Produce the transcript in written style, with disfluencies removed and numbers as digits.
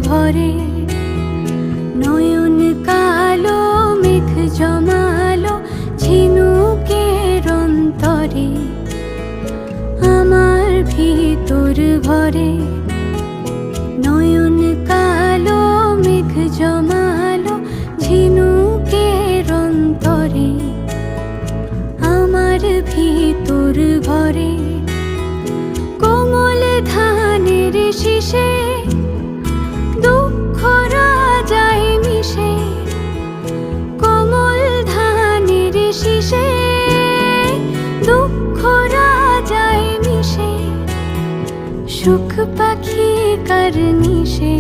ভরে। নয়ন কালো মেঘ জমালো ঝিনুকের অন্তরে, আমার ভিতর ভরে। নয়ন কালো মেঘ জমালো ঝিনুকের অন্তরে, আমার ভিতর ভরে। কোমল ধানের শীষে দুঃখরা যায় মিশে, কোমল ধানের শীষে দুঃখরা যায় মিশে। সুখ পাখি কার নিশে।